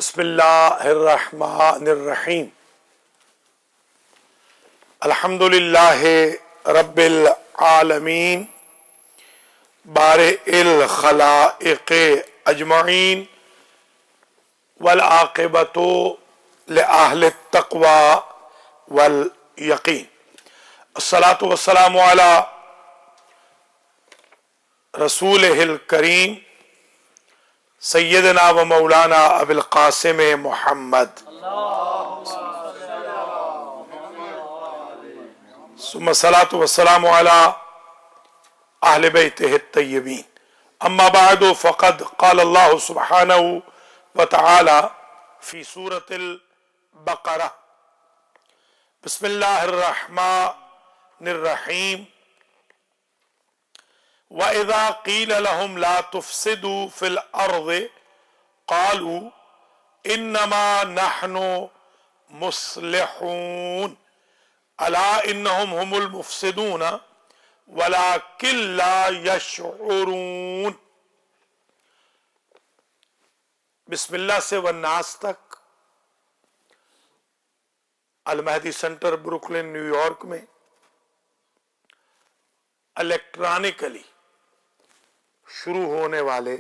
بسم اللہ الرحمن الرحیم الحمد للہ رب العالمین بارئ الخلائق اجمعین والعاقبۃ لأہل التقوی والیقین الصلاۃ والسلام علی رسولہ الکریم سیدنا و مولانا ابی القاسم محمد ثم الصلاۃ والسلام علی اہل بیتہ الطیبین اما بعد فقد قال اللہ سبحانہ وتعالی فی سورۃ البقرہ بسم اللہ الرحمن الرحیم وَإِذَا قِيلَ لَهُمْ لَا تُفْسِدُوا فِي الْأَرْضِ قَالُوا إِنَّمَا نَحْنُ مُصْلِحُونَ أَلَا إِنَّهُمْ هُمُ الْمُفْسِدُونَ وَلَكِنْ لَا يَشْعُرُونَ بسم اللہ سے والناس تک المہدی سینٹر بروکلن نیو یارک میں الیکٹرانکلی شروع ہونے والے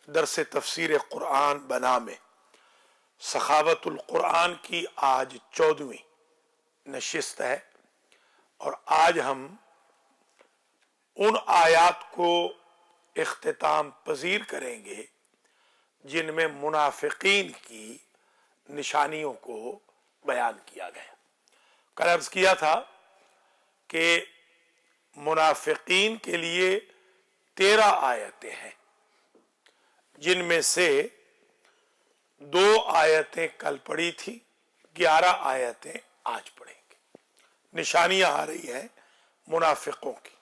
درس تفسیر قرآن بنا میں سخاوت القرآن کی آج 14ویں نشست ہے، اور آج ہم ان آیات کو اختتام پذیر کریں گے جن میں منافقین کی نشانیوں کو بیان کیا گیا۔ کل عرض کیا تھا کہ منافقین کے لیے 13 آیتیں ہیں، جن میں سے 2 آیتیں کل پڑھی تھی، 11 آیتیں آج پڑھیں گے۔ نشانیاں آ رہی ہیں منافقوں کی۔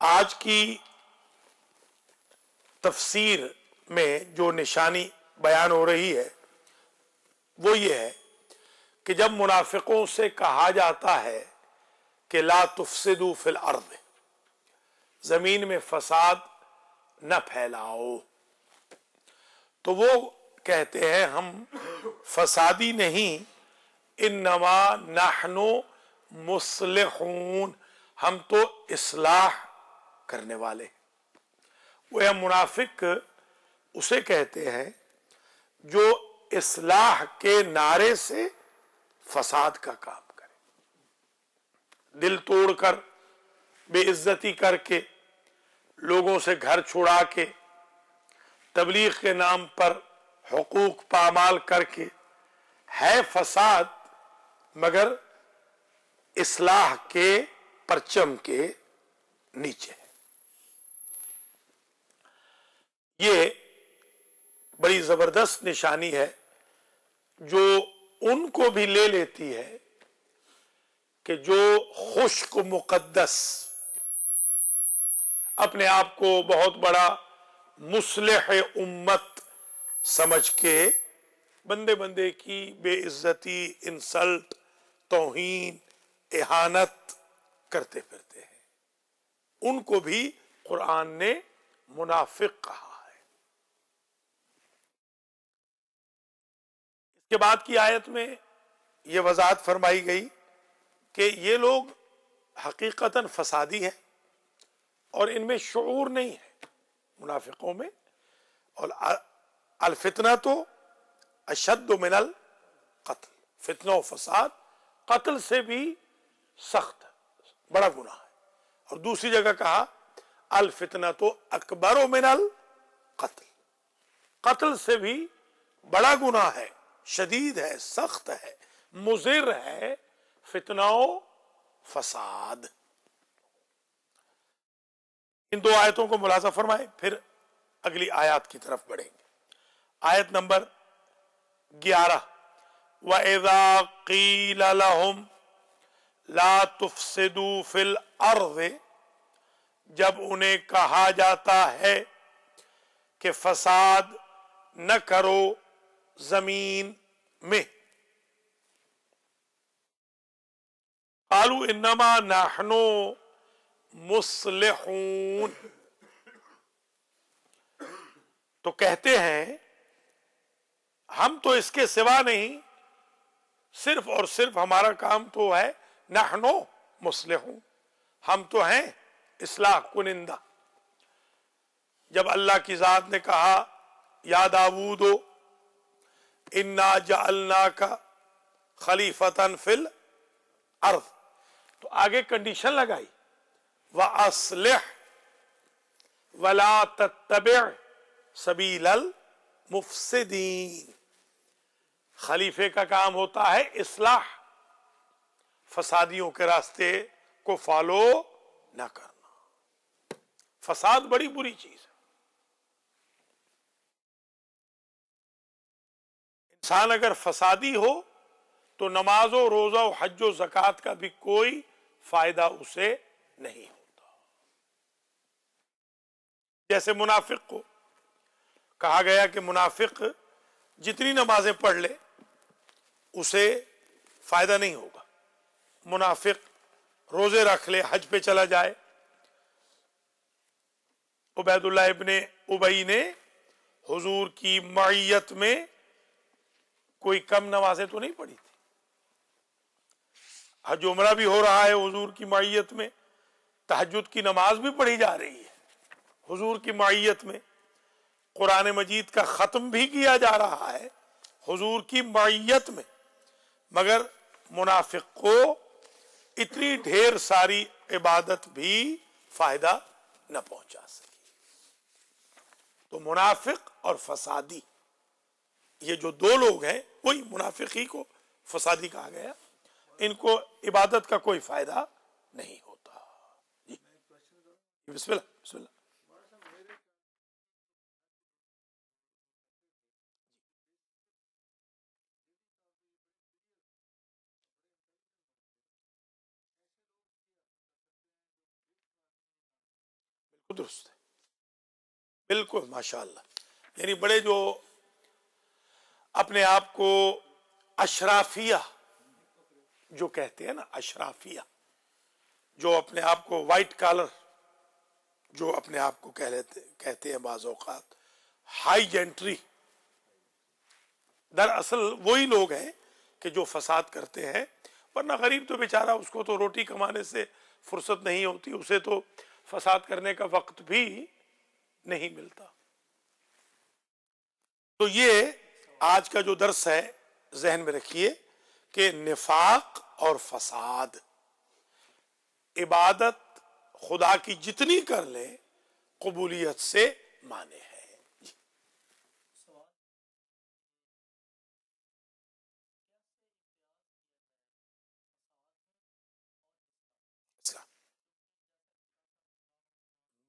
آج کی تفسیر میں جو نشانی بیان ہو رہی ہے وہ یہ ہے کہ جب منافقوں سے کہا جاتا ہے کہ لا تفسدوا فی الارض، زمین میں فساد نہ پھیلاؤ، تو وہ کہتے ہیں ہم فسادی نہیں، انما نحن مصلحون، ہم تو اصلاح کرنے والے ہیں۔ وہ منافق اسے کہتے ہیں جو اصلاح کے نعرے سے فساد کا کام، دل توڑ کر، بے عزتی کر کے، لوگوں سے گھر چھڑا کے، تبلیغ کے نام پر حقوق پامال کر کے، ہے فساد مگر اصلاح کے پرچم کے نیچے ہے۔ یہ بڑی زبردست نشانی ہے جو ان کو بھی لے لیتی ہے کہ جو خشک مقدس اپنے آپ کو بہت بڑا مصلح امت سمجھ کے بندے بندے کی بے عزتی، انسلٹ، توہین، اہانت کرتے پھرتے ہیں، ان کو بھی قرآن نے منافق کہا ہے۔ اس کے بعد کی آیت میں یہ وضاحت فرمائی گئی کہ یہ لوگ حقیقتاً فسادی ہیں اور ان میں شعور نہیں ہے، منافقوں میں۔ اور الفتنہ تو اشد من القتل، فتنہ و فساد قتل سے بھی سخت ہے، بڑا گناہ ہے۔ اور دوسری جگہ کہا الفتنہ تو اکبر من القتل، قتل سے بھی بڑا گناہ ہے، شدید ہے، سخت ہے، مضر ہے فتنہ و فساد۔ ان 2 آیتوں کو ملاحظہ فرمائیں، پھر اگلی آیات کی طرف بڑھیں گے۔ آیت نمبر 11، وَإِذَا قِيلَ لَهُمْ لَا تُفْسِدُوا فِي الْأَرْضِ، جب انہیں کہا جاتا ہے کہ فساد نہ کرو زمین میں، قالوا انما نحن مصلحون، تو کہتے ہیں ہم تو اس کے سوا نہیں، صرف اور صرف ہمارا کام تو ہے نحنو مصلحون، ہم تو ہیں اصلاح کنندہ۔ جب اللہ کی ذات نے کہا یا داود انا جعلناک خلیفۃ فی الارض، تو آگے کنڈیشن لگائی وَأَصْلِحْ وَلَا تَتَّبِعْ سَبِيلَ الْمُفْسِدِينَ۔ خلیفے کا کام ہوتا ہے اصلاح، فسادیوں کے راستے کو فالو نہ کرنا۔ فساد بڑی بری چیز ہے۔ انسان اگر فسادی ہو تو نماز و روزہ و حج و زکوٰۃ کا بھی کوئی فائدہ اسے نہیں ہوتا۔ جیسے منافق کو کہا گیا کہ منافق جتنی نمازیں پڑھ لے اسے فائدہ نہیں ہوگا، منافق روزے رکھ لے، حج پہ چلا جائے۔ عبید اللہ ابن ابی نے حضور کی معیت میں کوئی کم نمازیں تو نہیں پڑھی تھی، حج عمرہ بھی ہو رہا ہے حضور کی معیت میں، تہجد کی نماز بھی پڑھی جا رہی ہے حضور کی معیت میں، قرآن مجید کا ختم بھی کیا جا رہا ہے حضور کی معیت میں، مگر منافق کو اتنی ڈھیر ساری عبادت بھی فائدہ نہ پہنچا سکی۔ تو منافق اور فسادی، یہ جو دو لوگ ہیں، وہی منافق ہی کو فسادی کہا گیا، ان کو عبادت کا کوئی فائدہ نہیں ہوتا۔ جی بسم اللہ بسم اللہ۔ درست ہے، بالکل ماشاء اللہ، یعنی بڑے جو اپنے آپ کو اشرافیہ جو کہتے ہیں نا، اشرافیہ جو اپنے آپ کو وائٹ کالر جو اپنے آپ کو کہتے ہیں بعض اوقات ہائی جینٹری، دراصل وہی لوگ ہیں کہ جو فساد کرتے ہیں، ورنہ غریب تو بیچارہ اس کو تو روٹی کمانے سے فرصت نہیں ہوتی، اسے تو فساد کرنے کا وقت بھی نہیں ملتا۔ تو یہ آج کا جو درس ہے ذہن میں رکھیے کہ نفاق اور فساد، عبادت خدا کی جتنی کر لے قبولیت سے مانے ہے۔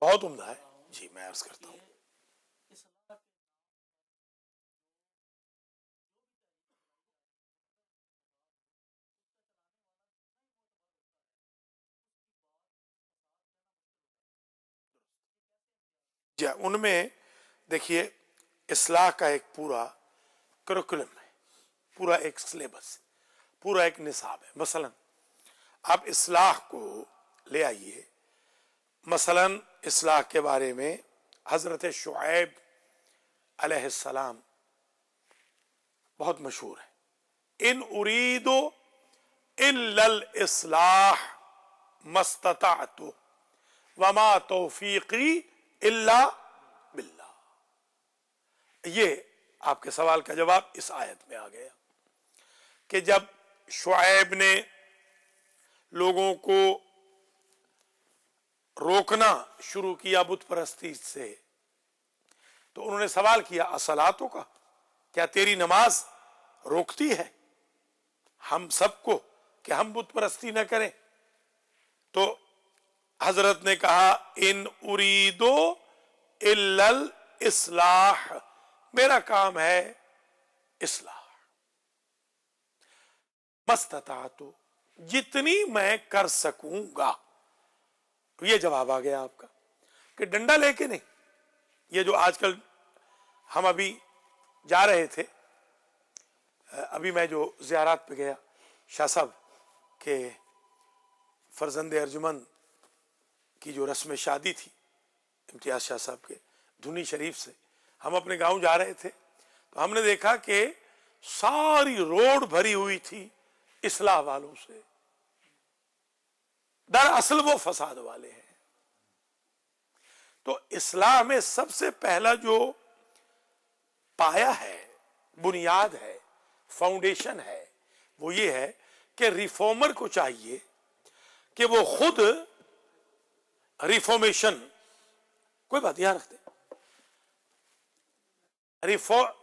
بہت عمدہ ہے، جی میں عرض کرتا ہوں۔ جی ان میں دیکھیے اصلاح کا ایک پورا کریکولم ہے، پورا ایک سلیبس، پورا ایک نصاب ہے۔ مثلا آپ اصلاح کو لے آئیے، مثلا اصلاح کے بارے میں حضرت شعیب علیہ السلام بہت مشہور ہے، ان اريد الا الاصلاح ما استطعت وما توفیقی الا باللہ۔ یہ آپ کے سوال کا جواب اس آیت میں آ گیا کہ جب شعیب نے لوگوں کو روکنا شروع کیا بت پرستی سے، تو انہوں نے سوال کیا اصلاتوں کا، کیا تیری نماز روکتی ہے ہم سب کو کہ ہم بت پرستی نہ کریں؟ تو حضرت نے کہا ان اریدو الا الاصلاح، میرا کام ہے اصلاح، مستطاعت، جتنی میں کر سکوں گا۔ یہ جواب آ گیا آپ کا کہ ڈنڈا لے کے نہیں۔ یہ جو آج کل ہم ابھی جا رہے تھے، ابھی میں جو زیارات پہ گیا شاہ صاحب کے فرزند ارجمند کی جو رسم شادی تھی امتیاز شاہ صاحب کے دھنی شریف سے، ہم اپنے گاؤں جا رہے تھے تو ہم نے دیکھا کہ ساری روڈ بھری ہوئی تھی اصلاح والوں سے، دراصل وہ فساد والے ہیں۔ تو اصلاح میں سب سے پہلا جو پایا ہے، بنیاد ہے، فاؤنڈیشن ہے، وہ یہ ہے کہ ریفارمر کو چاہیے کہ وہ خود ریفارمیشن، کوئی بات یہاں رکھتے،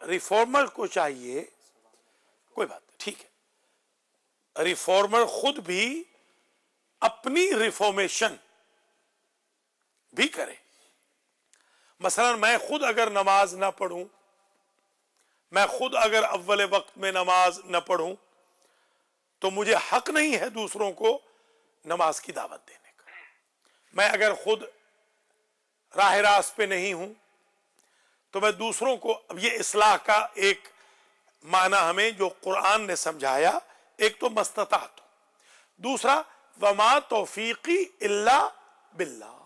ریفارمر کو چاہیے، کوئی بات ٹھیک ہے، ریفارمر خود بھی اپنی ریفارمیشن بھی کرے۔ مثلا میں خود اگر نماز نہ پڑھوں، میں خود اگر اول وقت میں نماز نہ پڑھوں تو مجھے حق نہیں ہے دوسروں کو نماز کی دعوت دینے کا۔ میں اگر خود راہ راست پہ نہیں ہوں تو میں دوسروں کو، اب یہ اصلاح کا ایک معنی ہمیں جو قرآن نے سمجھایا، ایک تو مستطاعت، دوسرا وما توفیقی الا باللہ،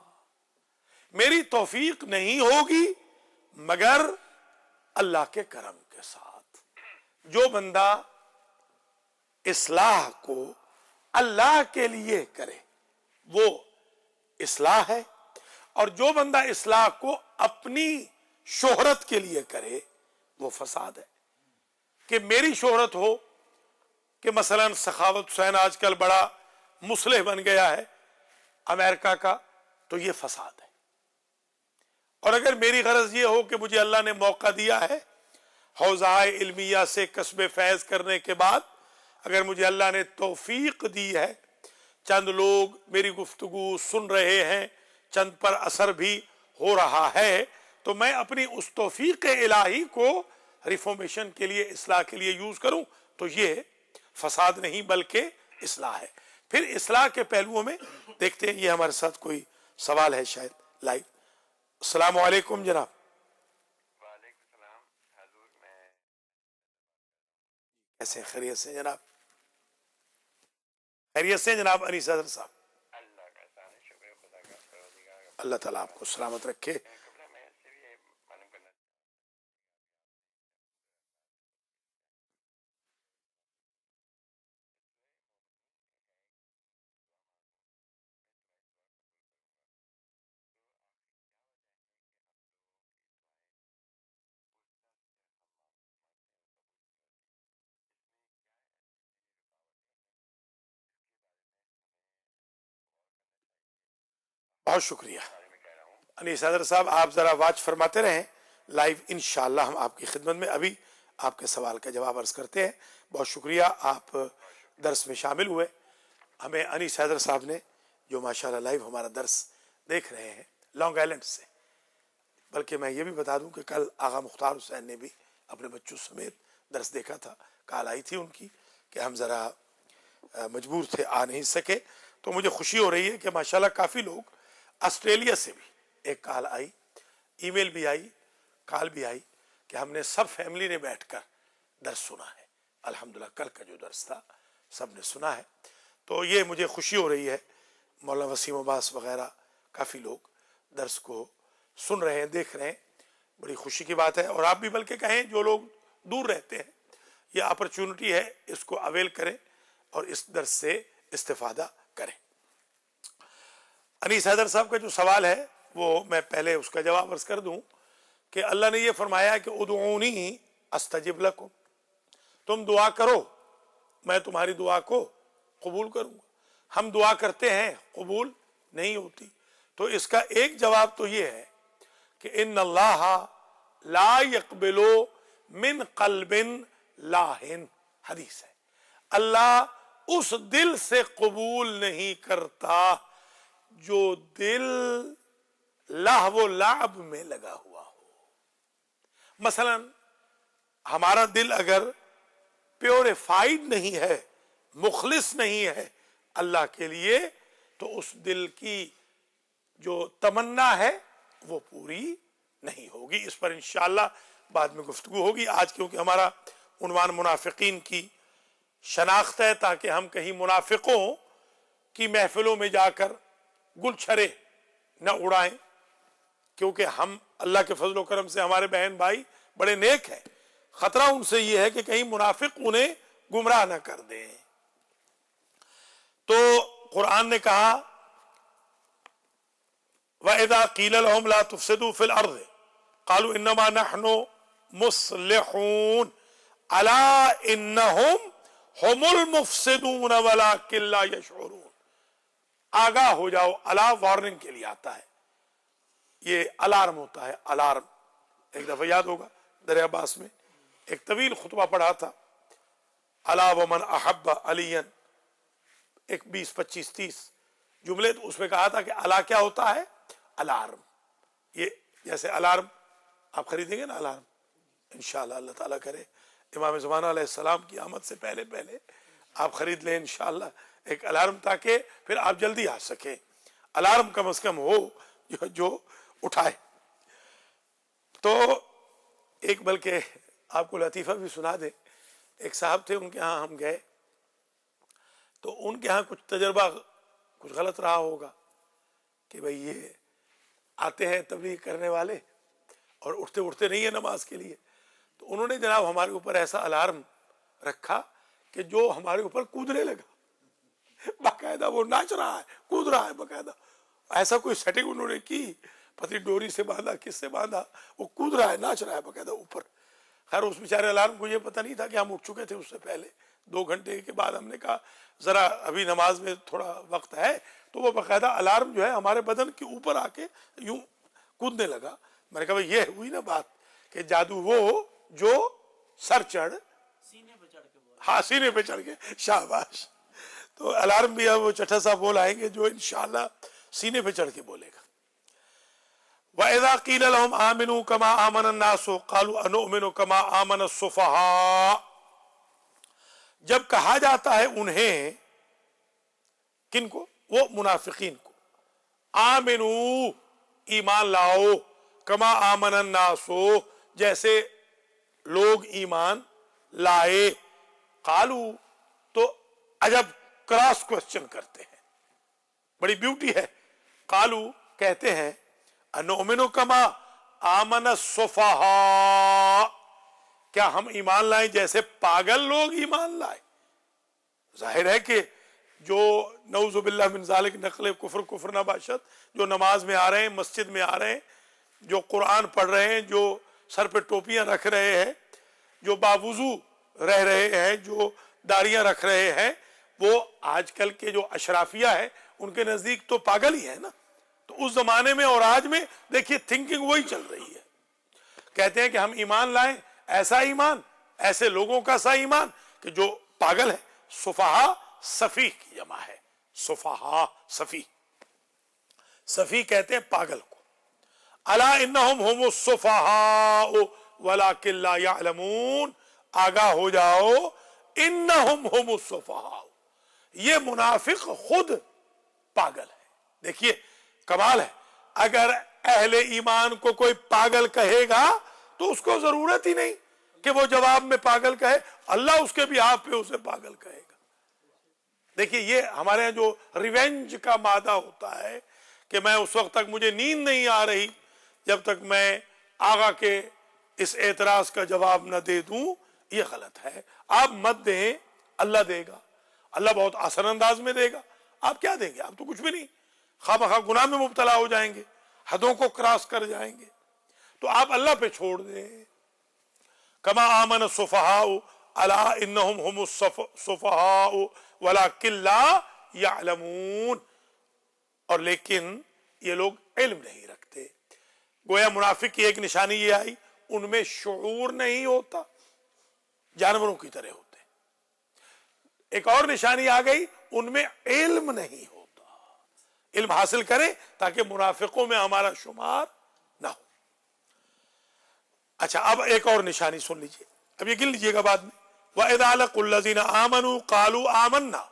میری توفیق نہیں ہوگی مگر اللہ کے کرم کے ساتھ۔ جو بندہ اصلاح کو اللہ کے لیے کرے وہ اصلاح ہے، اور جو بندہ اصلاح کو اپنی شہرت کے لیے کرے وہ فساد ہے۔ کہ میری شہرت ہو کہ مثلا سخاوت حسین آج کل بڑا مصلح بن گیا ہے امریکہ کا، تو یہ فساد ہے۔ اور اگر میری غرض یہ ہو کہ مجھے اللہ نے موقع دیا ہے حوزہ علمیہ سے کسب فیض کرنے کے بعد، اگر مجھے اللہ نے توفیق دی ہے، چند لوگ میری گفتگو سن رہے ہیں، چند پر اثر بھی ہو رہا ہے، تو میں اپنی اس توفیق الہی کو ریفارمیشن کے لیے، اصلاح کے لیے یوز کروں، تو یہ فساد نہیں بلکہ اصلاح ہے۔ پھر اصلاح کے پہلوؤں میں دیکھتے ہیں، یہ ہمارے ساتھ کوئی سوال ہے شاید لائیو۔ السلام علیکم جناب۔ وعلیکم السلام حضور، میں کیسے ہیں؟ خیریت سے جناب؟ خیریت سے جناب انیس حضرت صاحب؟ اللہ کا احسان ہے، شکر خدا کا، پروردگار کا۔ اللہ تعالیٰ آپ کو سلامت رکھے۔ قبلہ میں اس سے بھی یہ معلوم کرنا بہت شکریہ بارے میں کہہ رہا ہوں۔ انیس حضرت صاحب، آپ ذرا واچ فرماتے رہیں لائیو، انشاءاللہ ہم آپ کی خدمت میں ابھی آپ کے سوال کا جواب عرض کرتے ہیں۔ بہت شکریہ، آپ درس میں شامل ہوئے۔ ہمیں انیس حضرت صاحب نے جو ماشاءاللہ لائیو ہمارا درس دیکھ رہے ہیں لانگ آئیلینڈ سے، بلکہ میں یہ بھی بتا دوں کہ کل آغا مختار حسین نے بھی اپنے بچوں سمیت درس دیکھا تھا، کال آئی تھی ان کی کہ ہم ذرا مجبور تھے، آ نہیں سکے، تو مجھے خوشی ہو رہی ہے کہ ماشاءاللہ کافی لوگ، آسٹریلیا سے بھی ایک کال آئی، ای میل بھی آئی، کال بھی آئی کہ ہم نے سب فیملی نے بیٹھ کر درس سنا ہے۔ الحمدللہ کل کا جو درس تھا سب نے سنا ہے، تو یہ مجھے خوشی ہو رہی ہے۔ مولانا وسیم عباس وغیرہ کافی لوگ درس کو سن رہے ہیں، دیکھ رہے ہیں، بڑی خوشی کی بات ہے۔ اور آپ بھی بلکہ کہیں جو لوگ دور رہتے ہیں، یہ اپرچونٹی ہے، اس کو اویل کریں اور اس درس سے استفادہ کریں۔ انیس حیدر صاحب کا جو سوال ہے وہ میں پہلے اس کا جواب عرض کر دوں کہ اللہ نے یہ فرمایا کہ ادعونی استجب لکم، تم دعا کرو میں تمہاری دعا کو قبول کروں گا۔ ہم دعا کرتے ہیں قبول نہیں ہوتی، تو اس کا ایک جواب تو یہ ہے کہ ان اللہ لا يقبل من قلب لاہن، حدیث ہے، اللہ اس دل سے قبول نہیں کرتا جو دل لہو و لعب میں لگا ہوا ہو۔ مثلا ہمارا دل اگر پیوریفائیڈ نہیں ہے، مخلص نہیں ہے اللہ کے لیے، تو اس دل کی جو تمنا ہے وہ پوری نہیں ہوگی۔ اس پر انشاءاللہ بعد میں گفتگو ہوگی۔ آج کیونکہ ہمارا عنوان منافقین کی شناخت ہے، تاکہ ہم کہیں منافقوں کی محفلوں میں جا کر گل چھرے نہ اڑائیں، کیونکہ ہم اللہ کے فضل و کرم سے ہمارے بہن بھائی بڑے نیک ہیں، خطرہ ان سے یہ ہے کہ کہیں منافق انہیں گمراہ نہ کر دیں۔ تو قرآن نے کہا وَإِذَا قِيلَ لَهُمْ لَا تُفْسِدُوا فِي الْأَرْضِ قَالُوا إِنَّمَا نَحْنُ مُصْلِحُونَ أَلَا إِنَّهُمْ هُمُ الْمُفْسِدُونَ وَلَكِنْ لَا يَشْعُرُونَ۔ آگاہ ہو جاؤ، الا وارننگ کے لیے آتا ہے، یہ الارم ہوتا ہے، الارم۔ ایک دفعہ یاد ہوگا دریا عباس میں ایک طویل خطبہ پڑھا تھا، الا ومن احب علیًا، ایک 20 25 30 جملے، تو اس میں کہا تھا کہ الا کیا ہوتا ہے؟ الارم۔ یہ جیسے الارم آپ خریدیں گے نا، الارم انشاءاللہ اللہ تعالیٰ کرے امام زمانہ علیہ السلام کی آمد سے پہلے پہلے آپ خرید لیں انشاءاللہ ایک الارم، تاکہ پھر آپ جلدی آ سکیں۔ الارم کم از کم ہو جو اٹھائے۔ تو ایک بلکہ آپ کو لطیفہ بھی سنا دیں، ایک صاحب تھے، ان کے ہاں ہم گئے، تو ان کے ہاں کچھ تجربہ کچھ غلط رہا ہوگا کہ بھئی یہ آتے ہیں تبلیغ کرنے والے اور اٹھتے نہیں ہیں نماز کے لیے، تو انہوں نے جناب ہمارے اوپر ایسا الارم رکھا کہ جو ہمارے اوپر کودنے لگا، باقاعدہ وہ ناچ رہا ہے، کود رہا ہے باقاعدہ، ایسا کوئی سیٹنگ انہوں نے کی، پتہ ڈوری سے باندھا کس سے باندھا، وہ کود رہا ہے، ناچ رہا ہے باقاعدہ اوپر۔ خیر اس بیچارے الارم کو یہ پتہ نہیں تھا کہ ہم اٹھ چکے تھے اس سے پہلے 2 گھنٹے کے بعد۔ ہم نے کہا ذرا ابھی نماز میں تھوڑا وقت ہے، تو وہ باقاعدہ الارم جو ہے ہمارے بدن کے اوپر آ کے یوں کودنے لگا۔ میں نے کہا بھئی یہ ہوئی نا بات کہ جادو وہ جو سر چڑھ ہاں سینے پہ چڑھ کے، شاباش۔ تو الارم بھی اب وہ چٹھا صاحب بول آئیں گے جو انشاءاللہ سینے پہ چڑھ کے بولے گا۔ وَإِذَا قِيلَ لَهُمْ آمِنُوا كَمَا آمَنَ النَّاسُ قَالُوا أَنُؤْمِنُ كَمَا آمَنَ السُّفَهَاءُ، جب کہا جاتا ہے انہیں، کن کو؟ وہ منافقین کو، آمنو ایمان لاؤ، کما آمن الناس جیسے لوگ ایمان لائے، قالو تو عجب کراس کوسچن کرتے ہیں، بڑی بیوٹی ہے، قالو کہتے ہیں انؤمن کما آمن السفہاء، کیا ہم ایمان لائیں جیسے پاگل لوگ ایمان لائے؟ ظاہر ہے کہ جو نعوذ باللہ من ذالک نقل کفر نباشت، جو نماز میں آ رہے ہیں، مسجد میں آ رہے ہیں، جو قرآن پڑھ رہے ہیں، جو سر پہ ٹوپیاں رکھ رہے ہیں، جو باوضو رہ رہے ہیں، جو داڑیاں رکھ رہے ہیں، وہ آج کل کے جو اشرافیہ ہے ان کے نزدیک تو پاگل ہی ہے نا۔ تو اس زمانے میں اور آج میں دیکھیے تھنکنگ وہی چل رہی ہے، کہتے ہیں کہ ہم ایمان لائیں، ایسا ایمان، ایسے لوگوں کا سا ایمان کہ جو پاگل ہے۔ سفہا سفیہ کی جمع ہے، سفہا سفیہ، سفیہ کہتے ہیں پاگل کو۔ الا انہم هم السفہاء ولکن لا یعلمون، آگاہ ہو جاؤ، انہم هم السفہاء، یہ منافق خود پاگل ہے۔ دیکھیے کمال ہے، اگر اہل ایمان کو کوئی پاگل کہے گا تو اس کو ضرورت ہی نہیں کہ وہ جواب میں پاگل کہے، اللہ اس کے بیہاف پہ اسے پاگل کہے گا۔ دیکھیے یہ ہمارے یہاں جو ریونج کا مادہ ہوتا ہے کہ میں اس وقت تک مجھے نیند نہیں آ رہی جب تک میں آقا کے اس اعتراض کا جواب نہ دے دوں، یہ غلط ہے۔ آپ مت دیں، اللہ دے گا، اللہ بہت آسان انداز میں دے گا۔ آپ کیا دیں گے؟ آپ تو کچھ بھی نہیں، خواہ بخواہ گناہ میں مبتلا ہو جائیں گے، حدوں کو کراس کر جائیں گے، تو آپ اللہ پہ چھوڑ دیں۔ کما آمن السفہاء الا انہم هم السفہاء ولکن لا یعلمون، اور لیکن یہ لوگ علم نہیں رکھتے۔ گویا منافق کی ایک نشانی یہ آئی، ان میں شعور نہیں ہوتا، جانوروں کی طرح ہوتے۔ ایک اور نشانی آ گئی، ان میں علم نہیں ہوتا۔ علم حاصل کریں تاکہ منافقوں میں ہمارا شمار نہ ہو۔ اچھا اب ایک اور نشانی سن لیجئے، اب یہ گن لیجئے گا بعد میں۔ وَإِذَا لَقُوا الَّذِينَ آمَنُوا قَالُوا آمَنَّا،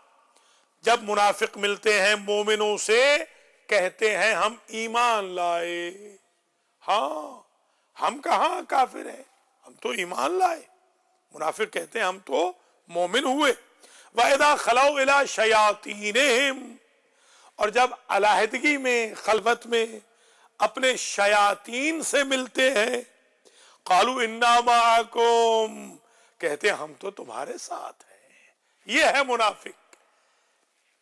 جب منافق ملتے ہیں مومنوں سے کہتے ہیں ہم ایمان لائے۔ ہاں ہم کہاں کافر ہیں، ہم تو ایمان لائے۔ منافق کہتے ہیں ہم تو مومن ہوئے۔ وَإِذَا خَلَوْا إِلَىٰ شَيَاطِينِهِمْ، اور جب علیحدگی میں، خلوت میں اپنے شیاطین سے ملتے ہیں. قالوا انا معکم، کہتے ہیں ہم تو تمہارے ساتھ ہیں. یہ ہے منافق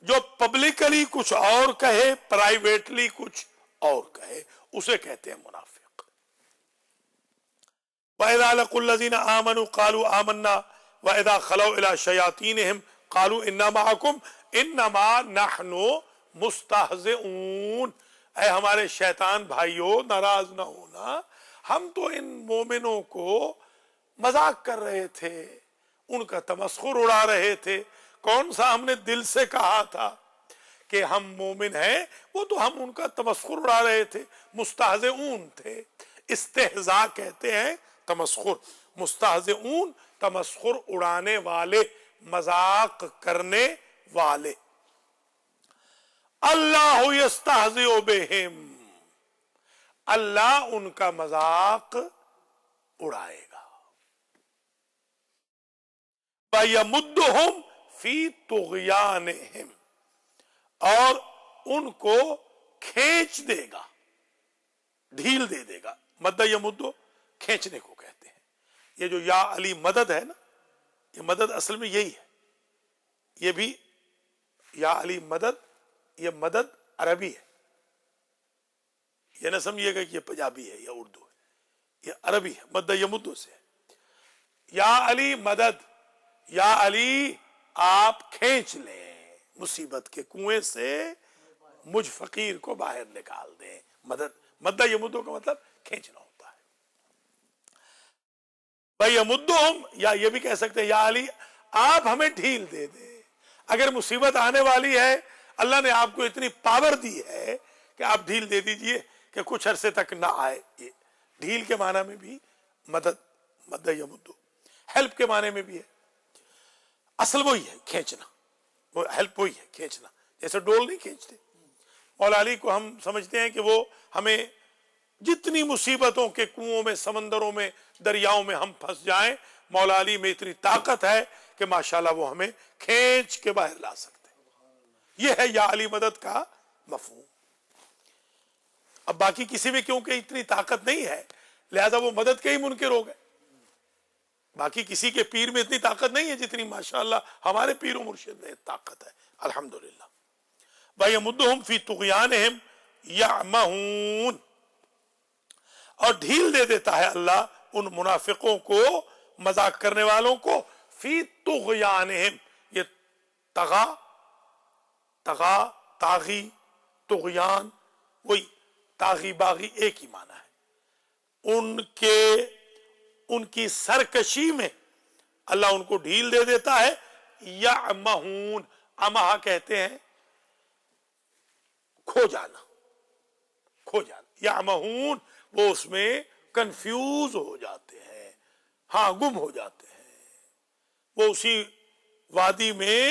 جو پبلکلی کچھ اور کہے، پرائیویٹلی کچھ اور کہے، اسے کہتے ہیں منافق. وَإِذَا لَقُوا الَّذِينَ آمَنُوا قَالُوا آمَنَّا وَإِذَا خَلَوْا إِلَىٰ شَيَاطِينِهِمْ قَالُوا إِنَّا مَعَكُمْ إِنَّمَا نَحْنُ مُسْتَهْزِئُونَ. اے ہمارے شیطان بھائیوں، ناراض نہ ہونا، ہم تو ان مومنوں کو مذاق کر رہے تھے، ان کا تمسخر اڑا رہے تھے. کون سا ہم نے دل سے کہا تھا کہ ہم مومن ہیں، وہ تو ہم ان کا تمسخر اڑا رہے تھے. مستہزئون تھے. استہزاء کہتے ہیں تمسخر، مستہزئون تمسخر اڑانے والے، مذاق کرنے والے. اللہ یستہزئ بہم، اللہ ان کا مذاق اڑائے گا. وَيَمُدُّهُمْ فِي طُغْيَانِهِمْ، اور ان کو کھینچ دے گا، ڈھیل دے دے گا. مد یمدو کھینچنے کو کہتے ہیں. یہ جو یا علی مدد ہے نا، یہ مدد اصل میں یہی ہے. یہ بھی یا علی مدد، یہ مدد عربی ہے. یہ نہ سمجھیے گا کہ یہ پنجابی ہے یا اردو ہے، یہ عربی ہے. مد یمدو سے یا علی مدد، یا علی آپ کھینچ لیں مصیبت کے کنویں سے، مجھ فقیر کو باہر نکال دیں. مدد، مد یمدو کا مطلب کھینچنا ہوتا ہے. بھائی یمدہم، یا یہ بھی کہہ سکتے ہیں یا علی آپ ہمیں ڈھیل دے دیں. اگر مصیبت آنے والی ہے، اللہ نے آپ کو اتنی پاور دی ہے کہ آپ ڈھیل دے دیجئے کہ کچھ عرصے تک نہ آئے. یہ ڈھیل کے معنی میں بھی مدد، مد یمدو، ہیلپ کے معنی میں بھی ہے. اصل وہی ہے کھینچنا، وہ ہیلپ وہی ہے کھینچنا. جیسے ڈول نہیں کھینچتے. مولا علی کو ہم سمجھتے ہیں کہ وہ ہمیں جتنی مصیبتوں کے کنووں میں، سمندروں میں، دریاؤں میں ہم پھنس جائیں، مولا علی میں اتنی طاقت ہے کہ ماشاءاللہ وہ ہمیں کھینچ کے باہر لا سکتے ہیں. یہ ہے یا علی مدد کا مفہوم. اب باقی کسی میں کیونکہ اتنی طاقت نہیں ہے، لہذا وہ مدد کے ہی منکر ہو گئے. باقی کسی کے پیر میں اتنی طاقت نہیں ہے جتنی ماشاءاللہ ہمارے پیر و مرشد میں طاقت ہے، الحمدللہ. وَيَمُدُّهُمْ فِي طُغْيَانِهِمْ يَعْمَهُونَ، اور ڈھیل دے دیتا ہے اللہ ان منافقوں کو، مذاق کرنے والوں کو. فی طغیانہم، یہ طغا، طغا، طاغی، طغیان، وہی طاغی باغی ایک ہی معنی ہے. ان کی سرکشی میں اللہ ان کو ڈھیل دے دیتا ہے. یعمہون، امہا کہتے ہیں کھو جانا، کھو جانا. یعمہون، وہ اس میں کنفیوز ہو جاتے ہیں، ہاں گم ہو جاتے ہیں. وہ اسی وادی میں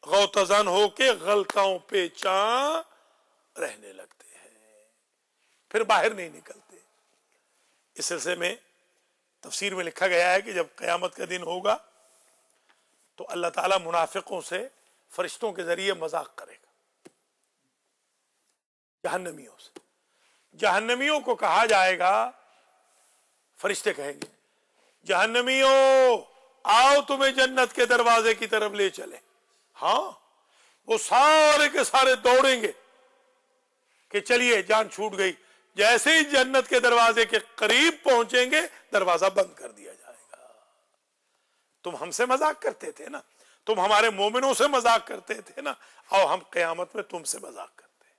غوطزن ہو کے غلطوں پہ چاں رہنے لگتے ہیں، پھر باہر نہیں نکلتے. اس سلسلے میں تفسیر میں لکھا گیا ہے کہ جب قیامت کا دن ہوگا تو اللہ تعالیٰ منافقوں سے فرشتوں کے ذریعے مذاق کرے گا. جہنمیوں سے، جہنمیوں کو کہا جائے گا، فرشتے کہیں گے جہنمیوں آؤ تمہیں جنت کے دروازے کی طرف لے چلے. ہاں، وہ سارے کے سارے دوڑیں گے کہ چلیے جان چھوٹ گئی. جیسے ہی جنت کے دروازے کے قریب پہنچیں گے دروازہ بند کر دیا جائے گا. تم ہم سے مذاق کرتے تھے نا، تم ہمارے مومنوں سے مذاق کرتے تھے نا، اور ہم قیامت میں تم سے مذاق کرتے ہیں.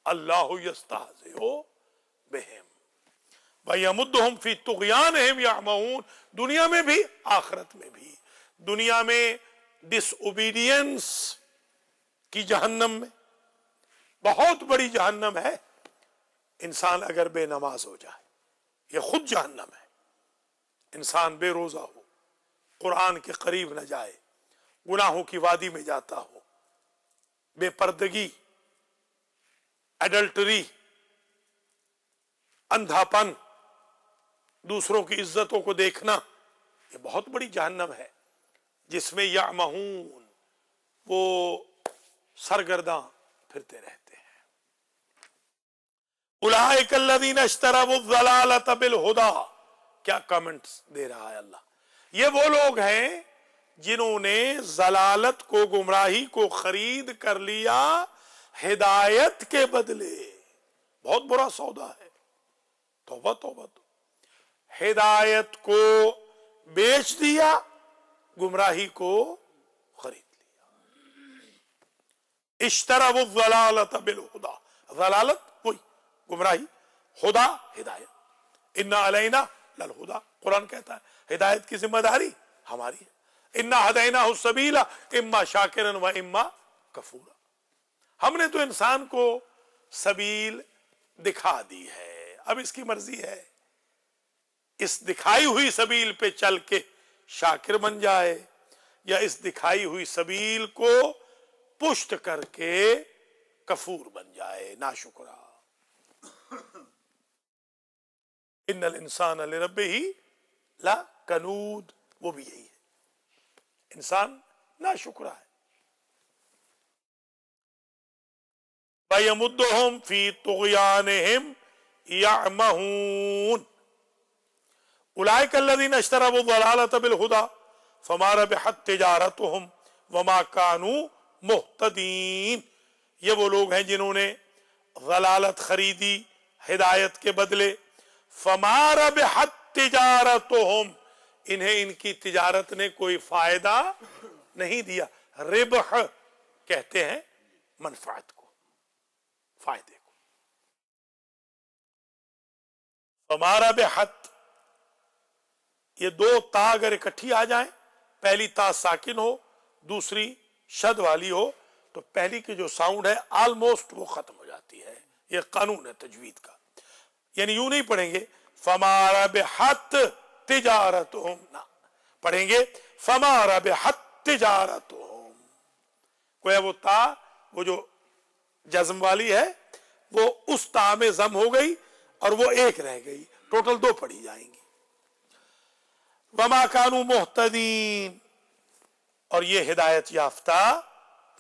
اللہ یستہزئ بہم وَيَمُدُّهُمْ فِي طُغْيَانِهِمْ يَعْمَهُونَ. دنیا میں بھی، آخرت میں بھی. دنیا میں ڈس اوبیڈینس کی جہنم میں، بہت بڑی جہنم ہے. انسان اگر بے نماز ہو جائے، یہ خود جہنم ہے. انسان بے روزہ ہو، قرآن کے قریب نہ جائے، گناہوں کی وادی میں جاتا ہو، بے پردگی، ایڈلٹری، اندھا پن، دوسروں کی عزتوں کو دیکھنا، یہ بہت بڑی جہنم ہے جس میں یعمہون، وہ سرگرداں پھرتے رہتے ہیں. اولئک الذین اشتروا الضلالۃ بالہدی، کیا کمنٹس دے رہا ہے اللہ، یہ وہ لوگ ہیں جنہوں نے ضلالت کو، گمراہی کو خرید کر لیا ہدایت کے بدلے. بہت برا سودا ہے. توبہ توبہ. ہدایت کو بیچ دیا، گمراہی کو خرید لیا. اشتروا الضلالۃ بالہدی، ضلالت وہی گمراہی، ہدا ہدایت. انا علینا للہدی، قرآن کہتا ہے ہدایت کی ذمہ داری ہماری ہے. انا ہدیناہ السبیل اما شاکرا و اما کفورا. ہم نے تو انسان کو سبیل دکھا دی ہے، اب اس کی مرضی ہے اس دکھائی ہوئی سبیل پہ چل کے شاکر بن جائے یا اس دکھائی ہوئی سبیل کو پشت کر کے کفور بن جائے، ناشکرا. ان الانسان لربہ لکنود، وہ بھی یہی ہے، انسان ناشکرا ہے. فَيَمُدُّهُمْ فِي طُغْيَانِهِمْ يَعْمَهُونَ اولئک الذین اشتروا الضلالۃ بالہدی فما ربحت تجارتهم وما كانوا مہتدین. یہ وہ لوگ ہیں جنہوں نے ضلالت خریدی ہدایت کے بدلے. فما ربحت تجارتهم، انہیں ان کی تجارت نے کوئی فائدہ نہیں دیا. ربح کہتے ہیں منفعت کو، فائدے کو. فما ربحت، یہ دو تا اگر اکٹھی آ جائیں، پہلی تا ساکن ہو دوسری شد والی ہو، تو پہلی کی جو ساؤنڈ ہے آلموسٹ وہ ختم ہو جاتی ہے. یہ قانون ہے تجوید کا. یعنی یوں نہیں پڑھیں گے فما ربحت تجارتہم، نہ پڑھیں گے فما ربحت تجارتہم. گویا وہ تا، وہ جو جزم والی ہے، وہ اس تا میں ضم ہو گئی اور وہ ایک رہ گئی، ٹوٹل دو پڑھی جائیں گی. وما كانوا مہتدین، اور یہ ہدایت یافتہ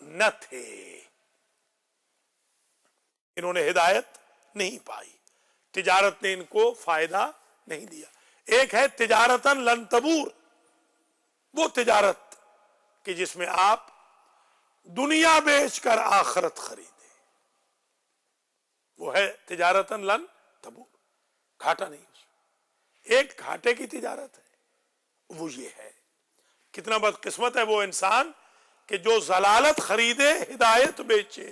نہ تھے، انہوں نے ہدایت نہیں پائی، تجارت نے ان کو فائدہ نہیں دیا. ایک ہے تجارتاً لن تبور، وہ تجارت کہ جس میں آپ دنیا بیچ کر آخرت خریدیں، وہ ہے تجارتاً لن تبور، گھاٹا نہیں اس میں. ایک گھاٹے کی تجارت ہے، وہ یہ ہے. کتنا بدقسمت ہے وہ انسان کہ جو ضلالت خریدے ہدایت بیچے،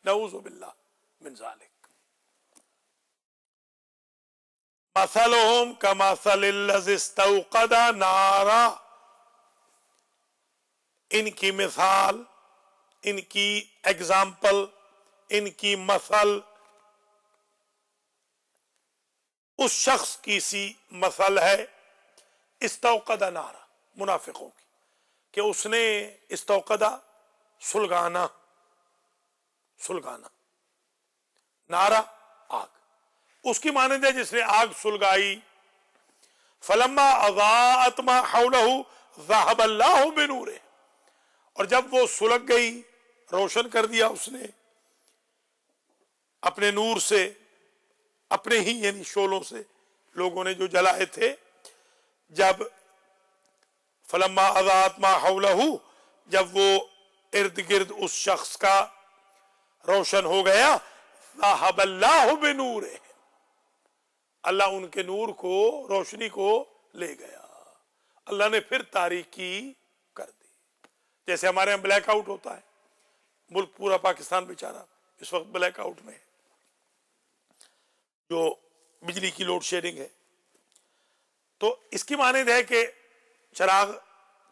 نعوذ باللہ من ذالک. مثلہم کمثل الذی استوقد نارا، ان کی مثال، ان کی ایگزامپل، ان کی مثل اس شخص کی سی مثل ہے استوقد نارا، منافقوں کی، کہ اس نے استوقدہ سلگانا، نارا آگ، اس کی مانند ہے جس نے آگ سلگائی. فلما اضاءت ما حولہ ذهب اللہ بنورہ، اور جب وہ سلگ گئی، روشن کر دیا اس نے اپنے نور سے، اپنے ہی یعنی شعلوں سے لوگوں نے جو جلائے تھے. جب فلما اضاءت ما حولہ، جب وہ ارد گرد اس شخص کا روشن ہو گیا، ذهب اللہ بنورہ، اللہ ان کے نور کو، روشنی کو لے گیا. اللہ نے پھر تاریکی کر دی. جیسے ہمارے یہاں بلیک آؤٹ ہوتا ہے، ملک پورا پاکستان بیچارہ اس وقت بلیک آؤٹ میں ہے، جو بجلی کی لوڈ شیڈنگ ہے. تو اس کی مانند ہے کہ چراغ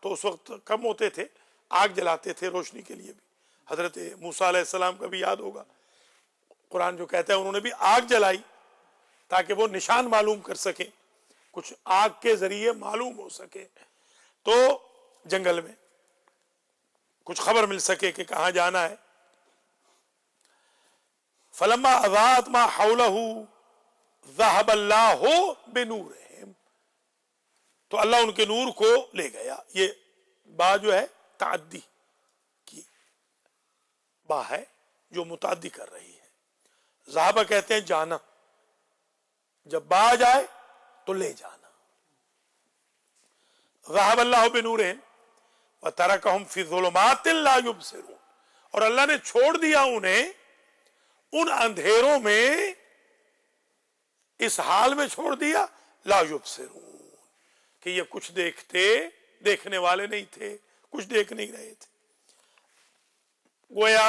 تو اس وقت کم ہوتے تھے، آگ جلاتے تھے روشنی کے لیے بھی. حضرت موسیٰ علیہ السلام کا بھی یاد ہوگا، قرآن جو کہتا ہے انہوں نے بھی آگ جلائی تاکہ وہ نشان معلوم کر سکیں، کچھ آگ کے ذریعے معلوم ہو سکے، تو جنگل میں کچھ خبر مل سکے کہ کہاں جانا ہے. فلما اضاءت ما حولہ ذهب اللہ بنورہم، تو اللہ ان کے نور کو لے گیا. یہ با جو ہے تعدی کی با ہے جو متعدی کر رہی ہے. ذہب کہتے ہیں جانا، جب باز آئے تو لے جانا. ذهب اللہ بنورہم وترکہم فی ظلمات لا یبصرون. اور اللہ نے چھوڑ دیا انہیں ان اندھیروں میں، اس حال میں چھوڑ دیا لا یبصرون کہ یہ کچھ دیکھنے والے نہیں تھے، کچھ دیکھ نہیں رہے تھے. گویا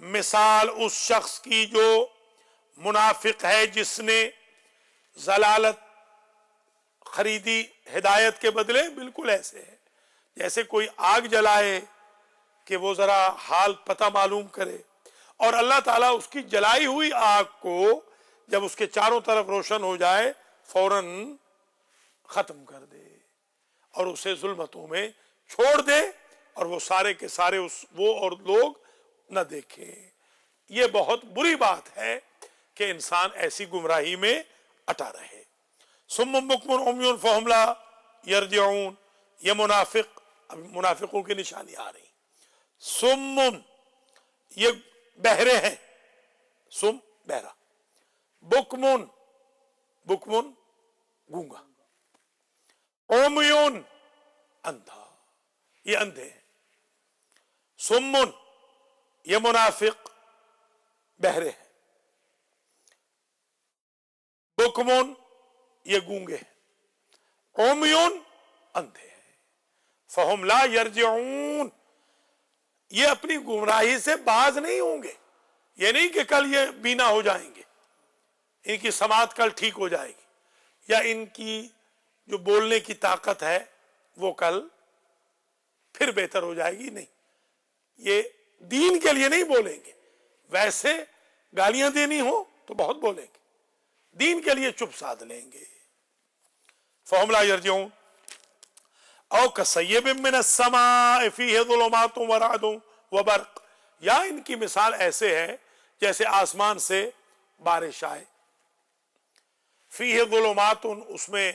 مثال اس شخص کی جو منافق ہے، جس نے ضلالت خریدی ہدایت کے بدلے، بالکل ایسے ہے جیسے کوئی آگ جلائے کہ وہ ذرا حال پتہ معلوم کرے، اور اللہ تعالیٰ اس کی جلائی ہوئی آگ کو جب اس کے چاروں طرف روشن ہو جائے فوراً ختم کر دے اور اسے ظلمتوں میں چھوڑ دے، اور وہ سارے کے سارے وہ اور لوگ نہ دیکھیں. یہ بہت بری بات ہے کہ انسان ایسی گمراہی میں اٹا رہے. صم بکم عمی فہم لا یرجعون. یہ منافق، اب منافقوں کی نشانی آ رہی. صم، یہ بہرے ہیں، صم بہرا. بکمن، بکمن گونگا. عمیون اندھا، یہ اندھے ہیں. صمن، یہ منافق بہرے ہیں. بکمن، یہ گونگے ہیں. عمیون اندھے ہیں. فہم لا یرجعون، یہ اپنی گمراہی سے باز نہیں ہوں گے. یہ نہیں کہ کل یہ بینا ہو جائیں گے، ان کی سماعت کل ٹھیک ہو جائے گی، یا ان کی جو بولنے کی طاقت ہے وہ کل پھر بہتر ہو جائے گی. نہیں، یہ دین کے لیے نہیں بولیں گے. ویسے گالیاں دینی ہو تو بہت بولیں گے، دین کے لیے چپ سادھ لیں گے. فہم لا یرجعون او کصیب من السماء فیہ ظلمات ورعد وبرق. یا ان کی مثال ایسے ہے جیسے آسمان سے بارش آئے. فیہ ظلمات، اس میں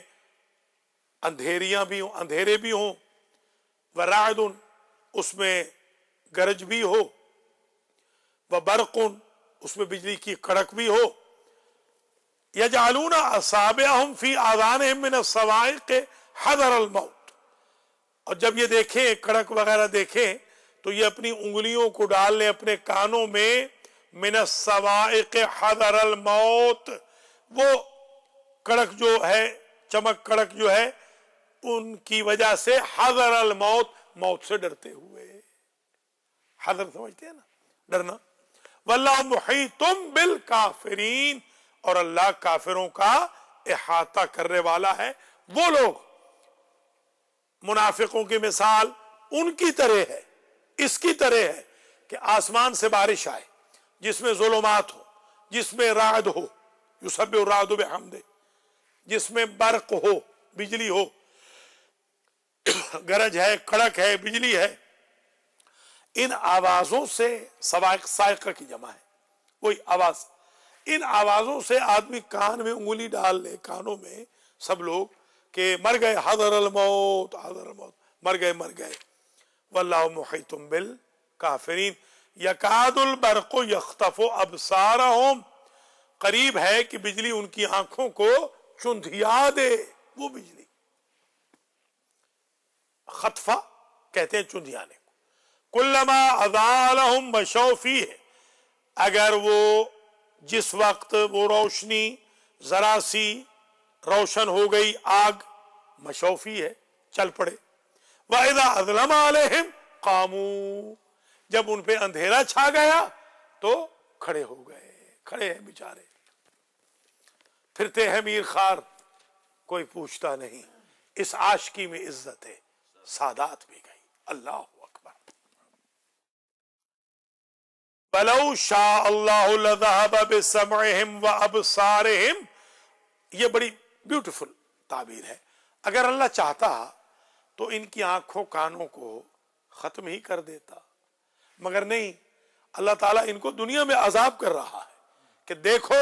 اندھیریاں بھی ہوں، اندھیرے بھی ہوں. ورعد، اس میں گرج بھی ہو. وبرق، اس میں بجلی کی کڑک بھی ہو. یجعلون اصابعہم فی آذانہم من الصواعق حذر الموت. اور جب یہ دیکھیں کڑک وغیرہ دیکھیں تو یہ اپنی انگلیوں کو ڈال لیں اپنے کانوں میں. من الصواعق حذر الموت، وہ کڑک جو ہے، چمک کڑک جو ہے، ان کی وجہ سے حذر الموت، موت سے ڈرتے ہوئے. حذر سمجھتے ہیں نا، ڈرنا. واللہ محیط بالکافرین، اور اللہ کافروں کا احاطہ کرنے والا ہے. وہ لوگ، منافقوں کی مثال ان کی طرح ہے، اس کی طرح ہے کہ آسمان سے بارش آئے جس میں ظلمات ہو، جس میں رعد ہو، یسبح الرعد بحمدہ، جس میں برق ہو، بجلی ہو، گرج ہے، کڑک ہے، بجلی ہے. ان آوازوں سے، صاعقہ کی جمع ہے، وہی آواز. ان آوازوں سے آدمی کان میں انگلی ڈال لے، کانوں میں سب لوگ، کہ مر گئے، حضر الموت، حضر الموت، مر گئے. واللہ محیط بالکافرین. یکاد البرق یخطف ابصارہم، قریب ہے کہ بجلی ان کی آنکھوں کو چندھیا دے. وہ بجلی، خطفہ کہتے ہیں چندھیانے کو. کلما اضاء لہم مشوا فیہ، اگر وہ جس وقت وہ روشنی ذرا سی روشن ہو گئی، آگ مشوفی ہے، چل پڑے. وَإِذَا أَظْلَمَ عَلَيْهِمْ قَامُوا، جب ان پہ اندھیرا چھا گیا تو کھڑے ہو گئے. کھڑے ہیں بیچارے، پھرتے ہیں میر خار، کوئی پوچھتا نہیں. اس عاشقی میں عزت ہے، سادات بھی گئی. اللہ اکبر. وَلَوْ شَاءَ اللَّهُ لَذَهَبَ بِسَمْعِهِمْ وَأَبْصَارِهِمْ. یہ بڑی بیوٹیفل تعبیر ہے. اگر اللہ چاہتا تو ان کی آنکھوں کانوں کو ختم ہی کر دیتا، مگر نہیں. اللہ تعالیٰ ان کو دنیا میں عذاب کر رہا ہے کہ دیکھو،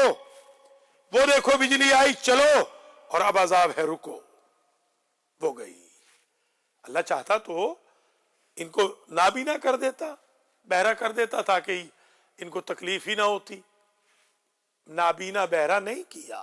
وہ دیکھو بجلی آئی، چلو، اور اب عذاب ہے، رکو. وہ گئی. اللہ چاہتا تو ان کو نابینا کر دیتا، بہرا کر دیتا، تاکہ ان کو تکلیف ہی نہ ہوتی. نابینا بہرا نہیں کیا،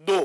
2।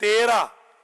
13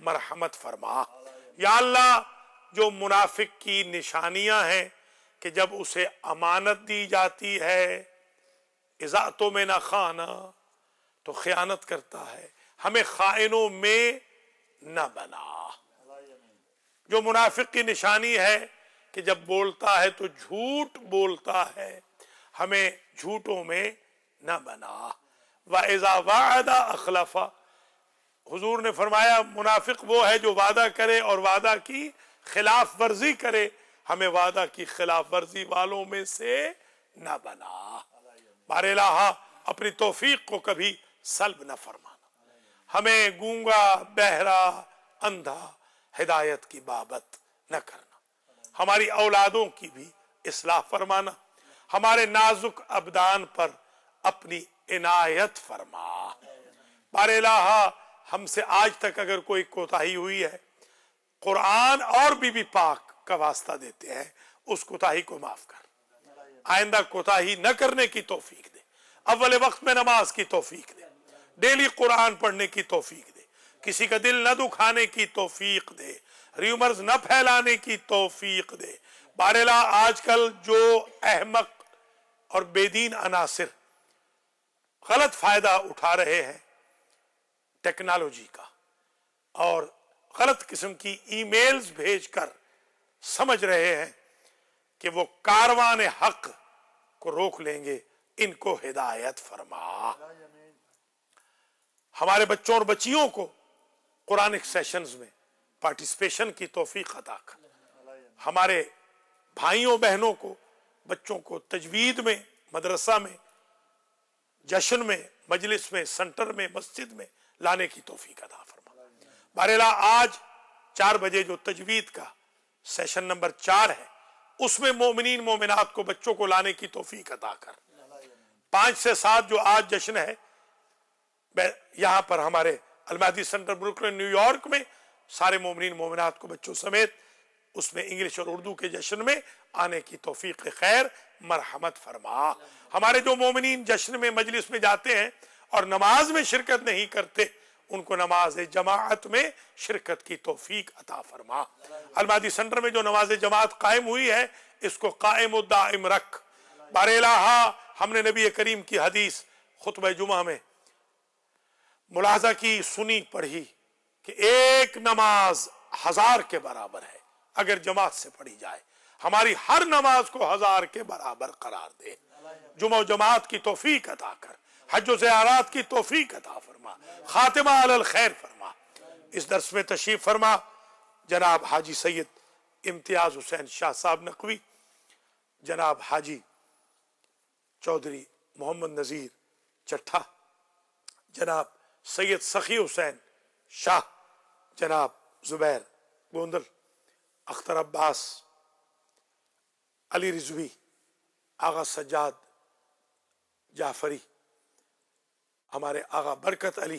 مرحمت فرما۔ یا اللہ جو منافق کی نشانیاں ہیں کہ جب اسے امانت دی جاتی ہے اذا تو میں نہ خانہ تو خیانت کرتا ہے، ہمیں خائنوں میں نہ بنا۔ جو منافق کی نشانی ہے کہ جب بولتا ہے تو جھوٹ بولتا ہے، ہمیں جھوٹوں میں نہ بنا۔ وَإِذَا وَعَدَ أَخْلَفَ، حضور نے فرمایا منافق وہ ہے جو وعدہ کرے اور وعدہ کی خلاف ورزی کرے، ہمیں وعدہ کی خلاف ورزی والوں میں سے نہ بنا۔ بار الہ اپنی توفیق کو کبھی سلب نہ فرمانا، ہمیں گونگا بہرا اندھا ہدایت کی بابت نہ کرنا، ہماری اولادوں کی بھی اصلاح فرمانا، ہمارے نازک ابدان پر اپنی عنایت فرما۔ بار الہ ہم سے آج تک اگر کوئی کوتاہی ہوئی ہے، قرآن اور بی بی پاک کا واسطہ دیتے ہیں، اس کوتاہی کو معاف کر، آئندہ کوتاہی نہ کرنے کی توفیق دے، اول وقت میں نماز کی توفیق دے، ڈیلی قرآن پڑھنے کی توفیق دے، کسی کا دل نہ دکھانے کی توفیق دے، ریومرز نہ پھیلانے کی توفیق دے۔ باراللہ آج کل جو احمق اور بے دین عناصر غلط فائدہ اٹھا رہے ہیں ٹیکنالوجی کا اور غلط قسم کی ای میلز بھیج کر سمجھ رہے ہیں کہ وہ کاروان حق کو روک لیں گے، ان کو ہدایت فرما۔ ہمارے بچوں اور بچیوں کو قرآنک سیشنز میں پارٹیسپیشن کی توفیق عطا کر، ہمارے بھائیوں بہنوں کو بچوں کو تجوید میں، مدرسہ میں، جشن میں، مجلس میں، سنٹر میں، مسجد میں لانے کی توفیق عطا فرما۔ بہرحال آج 4 بجے جو تجوید کا سیشن نمبر 4 ہے، اس میں مومنین مومنات کو بچوں کو لانے کی توفیق عطا کر۔ 5 سے 7 جو آج جشن ہے یہاں پر ہمارے المہدی سنٹر بروکلن نیو یارک میں، سارے مومنین مومنات کو بچوں سمیت اس میں انگلش اور اردو کے جشن میں آنے کی توفیق خیر مرحمت فرما۔ ہمارے جو مومنین جشن میں مجلس میں جاتے ہیں اور نماز میں شرکت نہیں کرتے، ان کو نماز جماعت میں شرکت کی توفیق عطا فرما۔ المہدی سنٹر میں جو نماز جماعت قائم ہوئی ہے، اس کو قائم و دائم رکھ۔ بار الہ ہم نے نبی کریم کی حدیث خطبہ جمعہ میں ملاحظہ کی، سنی، پڑھی کہ ایک نماز 1000 کے برابر ہے اگر جماعت سے پڑھی جائے۔ ہماری ہر نماز کو 1000 کے برابر قرار دے، جمعہ و جماعت کی توفیق عطا کر، حج و زیارات کی توفیق عطا فرما، خاتمہ علی الخیر فرما۔ اس درس میں تشریف فرما جناب حاجی سید امتیاز حسین شاہ صاحب نقوی، جناب حاجی چودھری محمد نذیر چٹھا، جناب سید سخی حسین شاہ، جناب زبیر گوندل، اختر عباس، علی رضوی، آغا سجاد جعفری، ہمارے آغا برکت علی،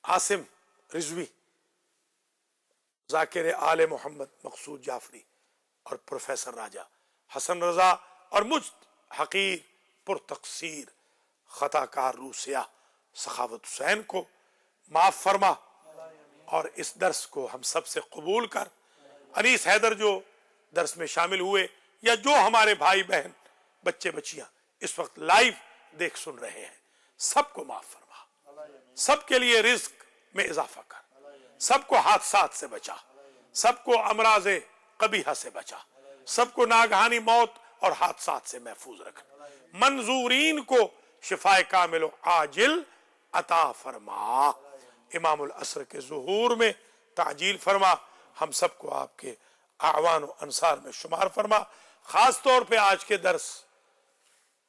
عاصم رضوی، ذاکر آل محمد مقصود جعفری اور پروفیسر راجہ حسن رضا، اور مجھ حقیر پرتقصیر خطا کار روح سیاہ سخاوت حسین کو معاف فرما، اور اس درس کو ہم سب سے قبول کر۔ انیس حیدر جو درس میں شامل ہوئے یا جو ہمارے بھائی بہن بچے بچیاں اس وقت لائیو دیکھ سن رہے ہیں، سب کو معاف فرما، سب کے لیے رزق میں اضافہ کر، سب کو حادثات سے بچا، سب کو امراض قبیحہ سے بچا، سب کو ناگہانی موت اور حادثات سے محفوظ رکھ، منظورین کو شفاء کامل و عاجل عطا فرما، امام العصر کے ظہور میں تعجیل فرما، ہم سب کو آپ کے اعوان و انصار میں شمار فرما۔ خاص طور پہ آج کے درس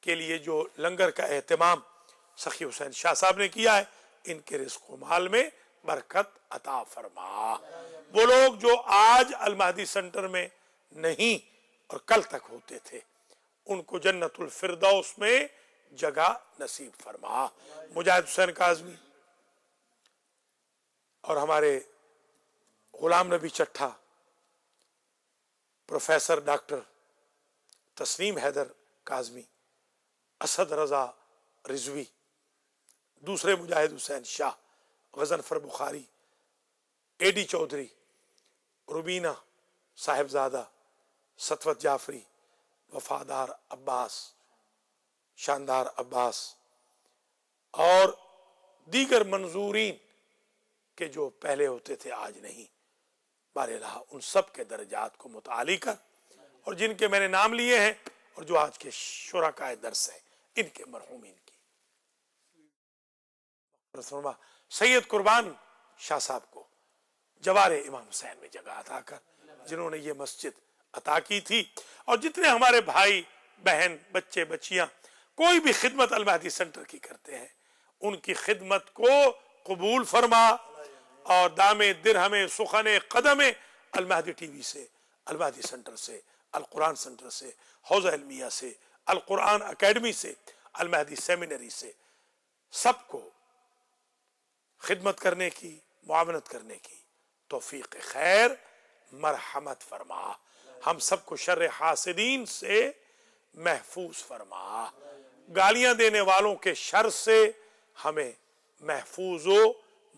کے لیے جو لنگر کا اہتمام سخی حسین شاہ صاحب نے کیا ہے، ان کے رزق و مال میں برکت عطا فرما۔ وہ لوگ جو آج المہدی سنٹر میں نہیں اور کل تک ہوتے تھے، ان کو جنت الفردوس میں جگہ نصیب فرما۔ مجاہد حسین کاظمی اور ہمارے غلام نبی چٹھا، پروفیسر ڈاکٹر تسنیم حیدر کاظمی، اسد رضا رضوی، دوسرے مجاہد حسین شاہ، غضنفر بخاری، اے ڈی چودھری، روبینہ صاحبزادہ، ستوت جعفری، وفادار عباس، شاندار عباس اور دیگر منظورین کہ جو پہلے ہوتے تھے آج نہیں، بارالہ ان سب کے درجات کو متعالی کر، اور جن کے میں نے نام لیے ہیں اور جو آج کے شرکائے درس ہیں ان کے مرحومین کی فرما۔ سید قربان شاہ صاحب کو جوار امام حسین میں جگہ عطا کر، جنہوں نے یہ مسجد عطا کی تھی، اور جتنے ہمارے بھائی بہن بچے بچیاں کوئی بھی خدمت المہدی سینٹر کی کرتے ہیں ان کی خدمت کو قبول فرما، اور دام درہم سخن قدم المہدی ٹی وی سے، المہدی سینٹر سے، القرآن سینٹر سے، حوزہ علمیہ سے، القرآن اکیڈمی سے، المہدی سیمینری سے، سب کو خدمت کرنے کی، معاونت کرنے کی توفیق خیر مرحمت فرما، ہم سب کو شر حاسدین سے محفوظ فرما، گالیاں دینے والوں کے شر سے ہمیں محفوظ و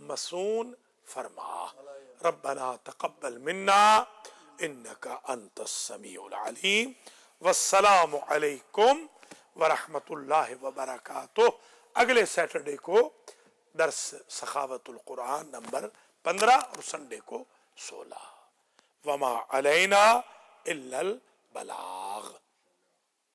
مسون فرما۔ ربنا تقبل منا انک انت السمیع العلیم، والسلام علیکم ورحمۃ اللہ وبرکاتہ۔ اگلے سیٹرڈے کو درس سخاوت القرآن نمبر 15 اور سنڈے کو 16۔ وما علینا الا البلاغ۔